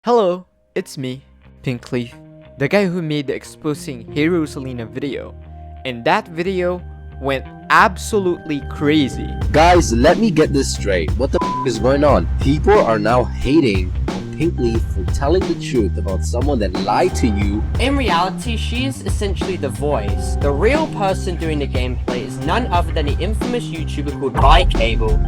Hello, it's me, PinkLeaf, the guy who made the exposing Hey Rosalina video, and that video went absolutely crazy. Guys, let me get this straight. What the is going on? People are now hating on PinkLeaf for telling the truth about someone that lied to you. In reality, she is essentially the voice. The real person doing the gameplay is none other than the infamous YouTuber called Cable.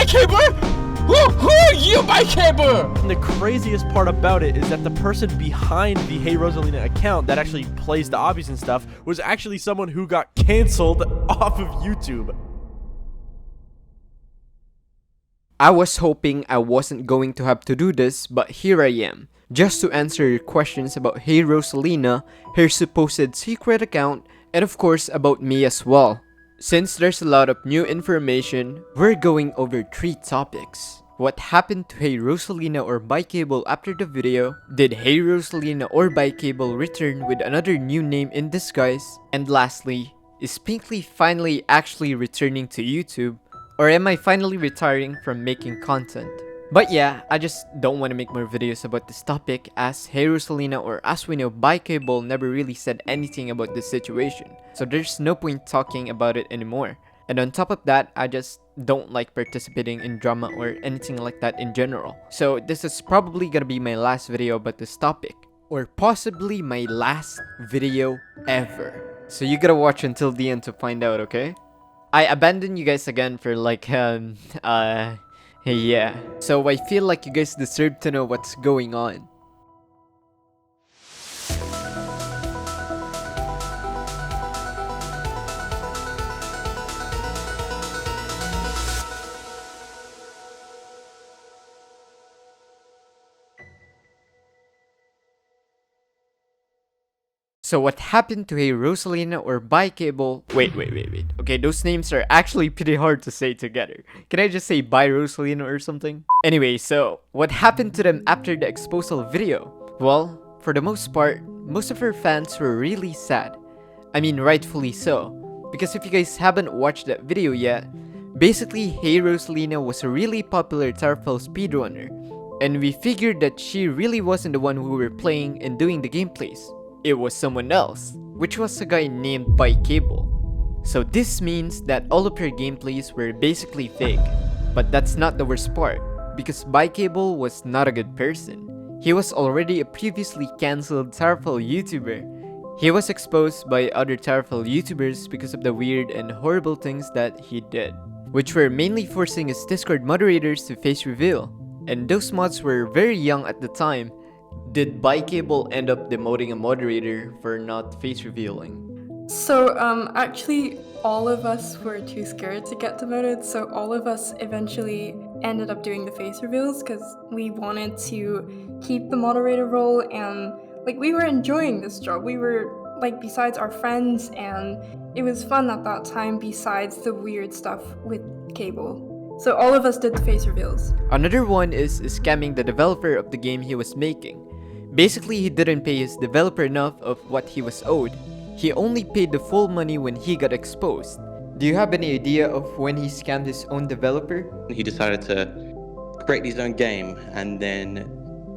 Cable? Who are you, Cable? And the craziest part about it is that the person behind the Hey Rosalina account that actually plays the obbies and stuff was actually someone who got canceled off of YouTube. I was hoping I wasn't going to have to do this, but here I am, just to answer your questions about Hey Rosalina, her supposed secret account, and of course about me as well. Since there's a lot of new information, we're going over 3 topics. What happened to Hey Rosalina or Cable after the video? Did Hey Rosalina or Cable return with another new name in disguise? And lastly, is PinkLeaf finally actually returning to YouTube? Or am I finally retiring from making content? But yeah, I just don't want to make more videos about this topic, as Hey Rosalina, or as we know, Cable, never really said anything about this situation. So there's no point talking about it anymore. And on top of that, I just don't like participating in drama or anything like that in general. So this is probably gonna be my last video about this topic. Or possibly my last video ever. So you gotta watch until the end to find out, okay? I abandoned you guys again for yeah. So I feel like you guys deserve to know what's going on. So what happened to Hey Rosalina or Cable? Wait. Okay, those names are actually pretty hard to say together. Can I just say Bye Rosalina or something? Anyway, so what happened to them after the exposal video? Well, for the most part, most of her fans were really sad. I mean, rightfully so. Because if you guys haven't watched that video yet, basically Hey Rosalina was a really popular Tarfel speedrunner. And we figured that she really wasn't the one who were playing and doing the gameplays. It was someone else, which was a guy named Cable. So this means that all of her gameplays were basically fake. But that's not the worst part, because Cable was not a good person. He was already a previously cancelled Tarfel YouTuber. He was exposed by other Tarfel YouTubers because of the weird and horrible things that he did, which were mainly forcing his Discord moderators to face reveal. And those mods were very young at the time. Did Cable end up demoting a moderator for not face revealing? So, actually, all of us were too scared to get demoted, so all of us eventually ended up doing the face reveals because we wanted to keep the moderator role, and, we were enjoying this job. We were, besides our friends, and it was fun at that time besides the weird stuff with Cable. So all of us did the face reveals. Another one is scamming the developer of the game he was making. Basically, he didn't pay his developer enough of what he was owed. He only paid the full money when he got exposed. Do you have any idea of when he scammed his own developer? He decided to create his own game, and then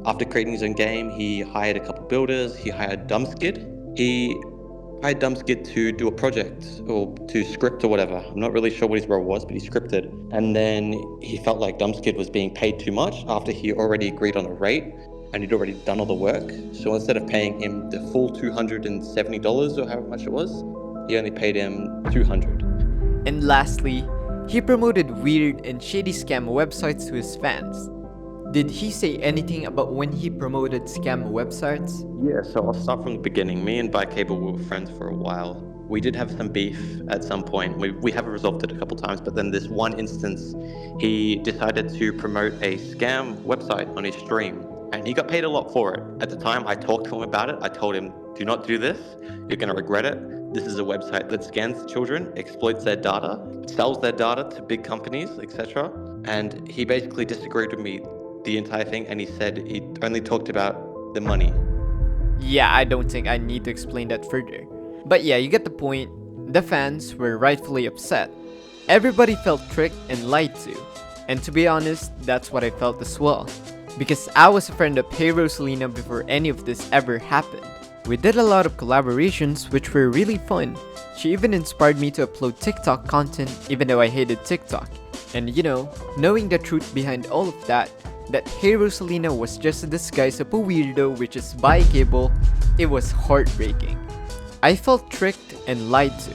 after creating his own game, he hired a couple builders, he hired Dumbskid. He hired Dumbskid to do a project, or to script or whatever. I'm not really sure what his role was, but he scripted. And then he felt like Dumbskid was being paid too much after he already agreed on a rate, and he'd already done all the work. So instead of paying him the full $270 or however much it was, he only paid him $200. And lastly, he promoted weird and shady scam websites to his fans. Did he say anything about when he promoted scam websites? Yeah, so I'll start from the beginning. Me and Cable were friends for a while. We did have some beef at some point. We haven't resolved it a couple times, but then this one instance, he decided to promote a scam website on his stream. And he got paid a lot for it. At the time, I talked to him about it. I told him, do not do this. You're going to regret it. This is a website that scans children, exploits their data, sells their data to big companies, etc. And he basically disagreed with me the entire thing, and he said he only talked about the money. Yeah, I don't think I need to explain that further. But yeah, you get the point. The fans were rightfully upset. Everybody felt tricked and lied to. And to be honest, that's what I felt as well. because I was a friend of heyrosalina before any of this ever happened. We did a lot of collaborations which were really fun. She even inspired me to upload TikTok content even though I hated TikTok. And you know, knowing the truth behind all of that heyrosalina was just a disguise of a weirdo which is bi-cable, it was heartbreaking. I felt tricked and lied to.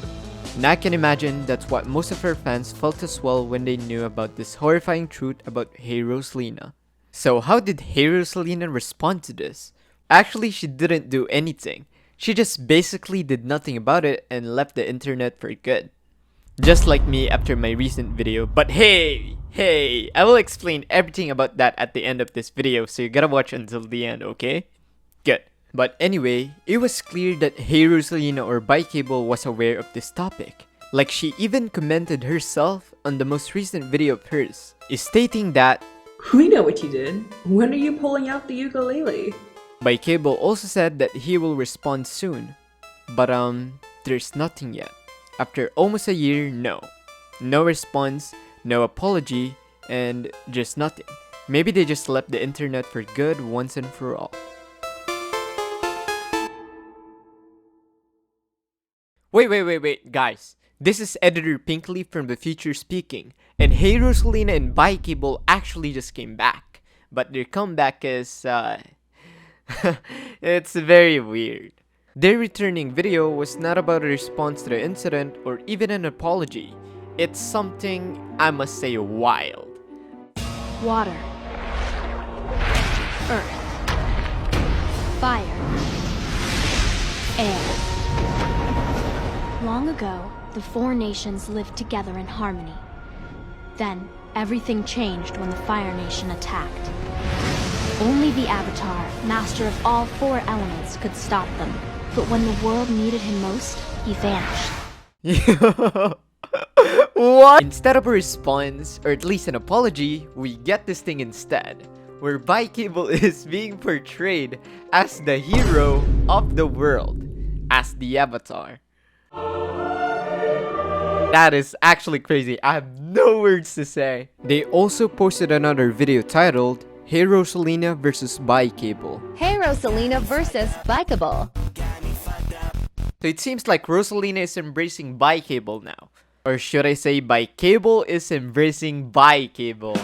And I can imagine that's what most of her fans felt as well when they knew about this horrifying truth about heyrosalina. So how did heyrosalina respond to this? Actually, she didn't do anything. She just basically did nothing about it and left the internet for good. Just like me after my recent video, but hey, I will explain everything about that at the end of this video, so you gotta watch until the end, okay? Good. But anyway, it was clear that heyrosalina or bi-cable was aware of this topic. Like she even commented herself on the most recent video of hers, stating that we know what you did. When are you pulling out the ukulele? bi-cable also said that he will respond soon. But there's nothing yet. After almost a year, no. No response, no apology, and just nothing. Maybe they just left the internet for good once and for all. Wait, guys. This is editor PinkLeaf from the future speaking, and heyrosalina and bi-cable actually just came back. But their comeback is, it's very weird. Their returning video was not about a response to the incident or even an apology. It's something, I must say, wild. Water. Earth. Fire. Air. Long ago, the four nations lived together in harmony. Then, everything changed when the Fire Nation attacked. Only the Avatar, master of all four elements, could stop them. But when the world needed him most, he vanished. What? Instead of a response, or at least an apology, we get this thing instead, where bi-cable is being portrayed as the hero of the world, as the Avatar. That is actually crazy. I have no words to say. They also posted another video titled heyrosalina versus bi-cable. heyrosalina versus bi-cable. So it seems like Rosalina is embracing bi-cable now. Or should I say bi-cable is embracing bi-cable.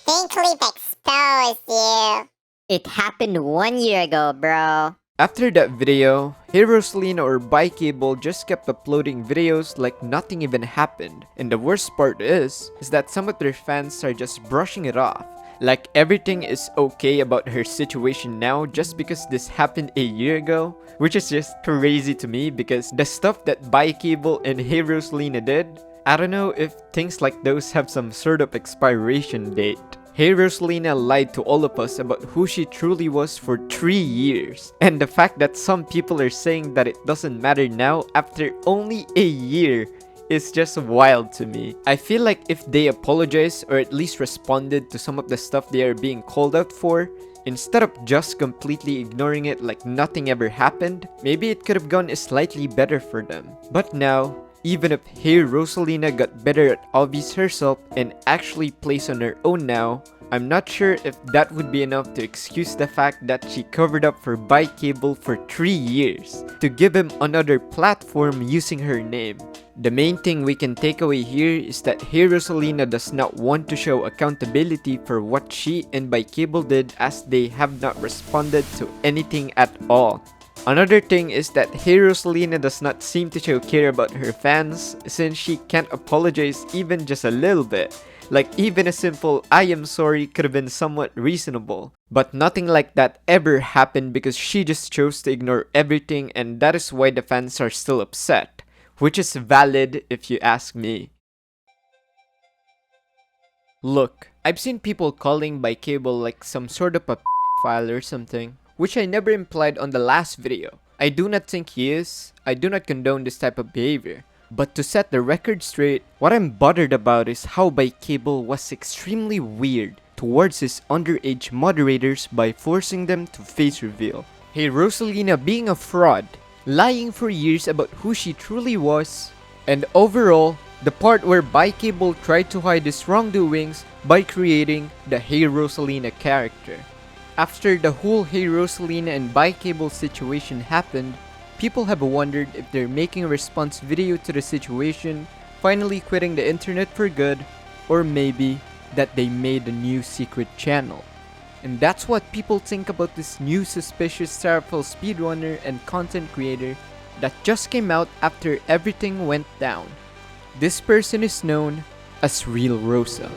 PinkLeaf exposed you. It happened 1 year ago, bro. After that video, heyrosalina or bi-cable just kept uploading videos like nothing even happened. And the worst part is that some of their fans are just brushing it off. Like everything is okay about her situation now just because this happened a year ago. Which is just crazy to me because the stuff that bi-cable and heyrosalina did, I don't know if things like those have some sort of expiration date. heyrosalina lied to all of us about who she truly was for 3 years. And the fact that some people are saying that it doesn't matter now after only a year is just wild to me. I feel like if they apologized or at least responded to some of the stuff they are being called out for, instead of just completely ignoring it like nothing ever happened, maybe it could have gone slightly better for them. But now, even if heyrosalina got better at obvious herself and actually plays on her own now, I'm not sure if that would be enough to excuse the fact that she covered up for bi-cable for 3 years to give him another platform using her name. The main thing we can take away here is that heyrosalina does not want to show accountability for what she and bi-cable did, as they have not responded to anything at all. Another thing is that heyrosalina does not seem to show care about her fans, since she can't apologize even just a little bit. Like even a simple "I am sorry" could have been somewhat reasonable. But nothing like that ever happened because she just chose to ignore everything, and that is why the fans are still upset. Which is valid if you ask me. Look, I've seen people calling bi-cable like some sort of a file or something, which I never implied on the last video. I do not think he is. I do not condone this type of behavior. But to set the record straight, what I'm bothered about is how bi-cable was extremely weird towards his underage moderators by forcing them to face reveal. heyrosalina being a fraud, lying for years about who she truly was, and overall, The part where Bikeable tried to hide his wrongdoings by creating the Hey Rosalina character. After the whole Hey Rosalina and Bikeable situation happened, people have wondered if they're making a response video to the situation, finally quitting the internet for good, or maybe that they made a new secret channel. And that's what people think about this new suspicious Starfall speedrunner and content creator that just came out after everything went down. This person is known as Real Rosa.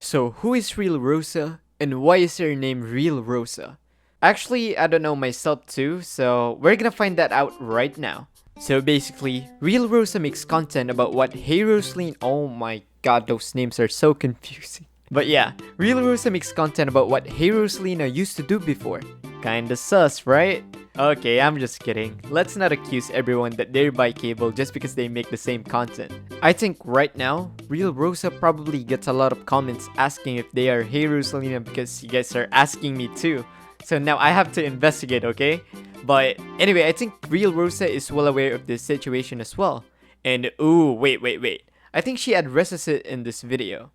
So who is Real Rosa and why is her name Real Rosa? Actually, I don't know myself too, so we're gonna find that out right now. So basically, Real Rosa makes content about what Hey Rosalina— oh my god, those names are so confusing. But yeah, Real Rosa makes content about what Hey Rosalina used to do before. Kinda sus, right? Okay, I'm just kidding. Let's not accuse everyone that they're Bikeable just because they make the same content. I think right now, Real Rosa probably gets a lot of comments asking if they are Hey Rosalina because you guys are asking me too. So now I have to investigate, okay? But anyway, I think Real Rosa is well aware of this situation as well. And ooh, wait. I think she addresses it in this video.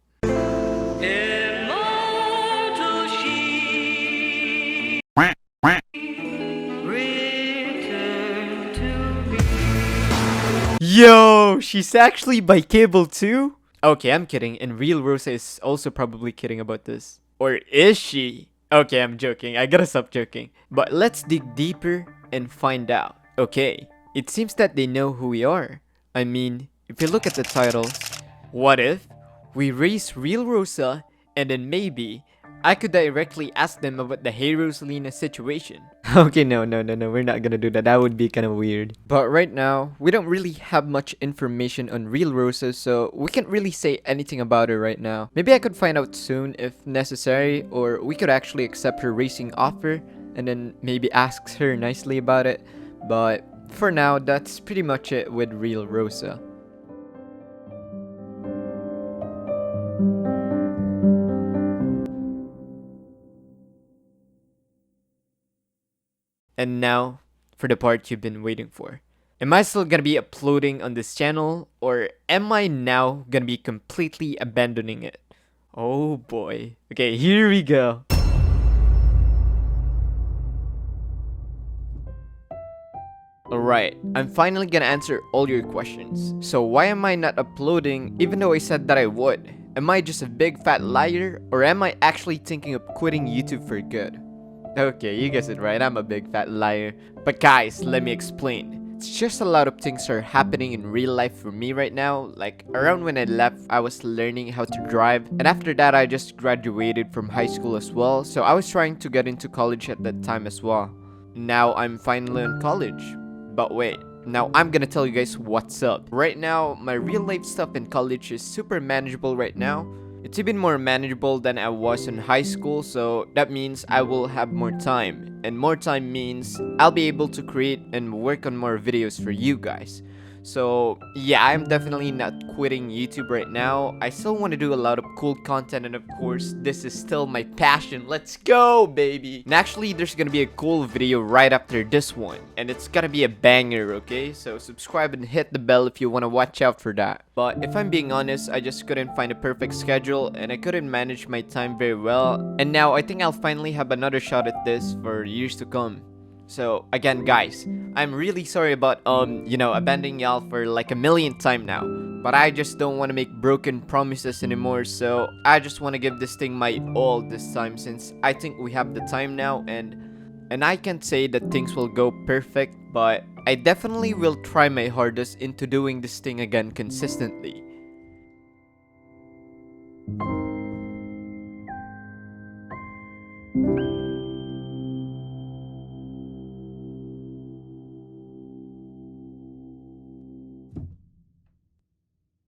Yo, she's actually Bikeable too? Okay, I'm kidding, and Real Rosa is also probably kidding about this. Or is she? Okay, I'm joking. I gotta stop joking. But let's dig deeper and find out. Okay, it seems that they know who we are. I mean, if you look at the title, what if we raise Real Rosa and then maybe I could directly ask them about the Hey Rosalina situation. Okay, no, we're not gonna do that. That would be kind of weird. But right now, we don't really have much information on Real Rosa, so we can't really say anything about her right now. Maybe I could find out soon if necessary, or we could actually accept her racing offer and then maybe ask her nicely about it. But for now, that's pretty much it with Real Rosa. And now, for the part you've been waiting for. Am I still gonna be uploading on this channel, or am I now gonna be completely abandoning it? Oh boy. Okay, here we go. Alright, I'm finally gonna answer all your questions. So why am I not uploading even though I said that I would? Am I just a big fat liar, or am I actually thinking of quitting YouTube for good? Okay, you guessed it right, I'm a big fat liar. But guys, let me explain. It's just a lot of things are happening in real life for me right now. Like, around when I left, I was learning how to drive. And after that, I just graduated from high school as well. So I was trying to get into college at that time as well. Now, I'm finally in college. But wait, now I'm gonna tell you guys what's up. Right now, my real life stuff in college is super manageable right now. It's even more manageable than I was in high school, so that means I will have more time. And more time means I'll be able to create and work on more videos for you guys. So yeah, I'm definitely not quitting YouTube right now. I still want to do a lot of cool content, and of course, this is still my passion. Let's go, baby! And actually, there's gonna be a cool video right after this one, and it's gonna be a banger, okay? So subscribe and hit the bell if you want to watch out for that. But if I'm being honest, I just couldn't find a perfect schedule, and I couldn't manage my time very well. And now I think I'll finally have another shot at this for years to come. So again, guys, I'm really sorry about abandoning y'all for like a millionth time now. But I just don't want to make broken promises anymore, so I just want to give this thing my all this time, since I think we have the time now, and I can't say that things will go perfect, but I definitely will try my hardest into doing this thing again consistently.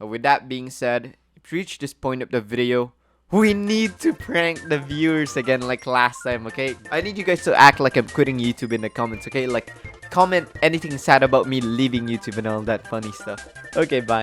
With that being said, if you reach this point of the video, we need to prank the viewers again like last time, okay? I need you guys to act like I'm quitting YouTube in the comments, okay? Like, comment anything sad about me leaving YouTube and all that funny stuff. Okay, bye.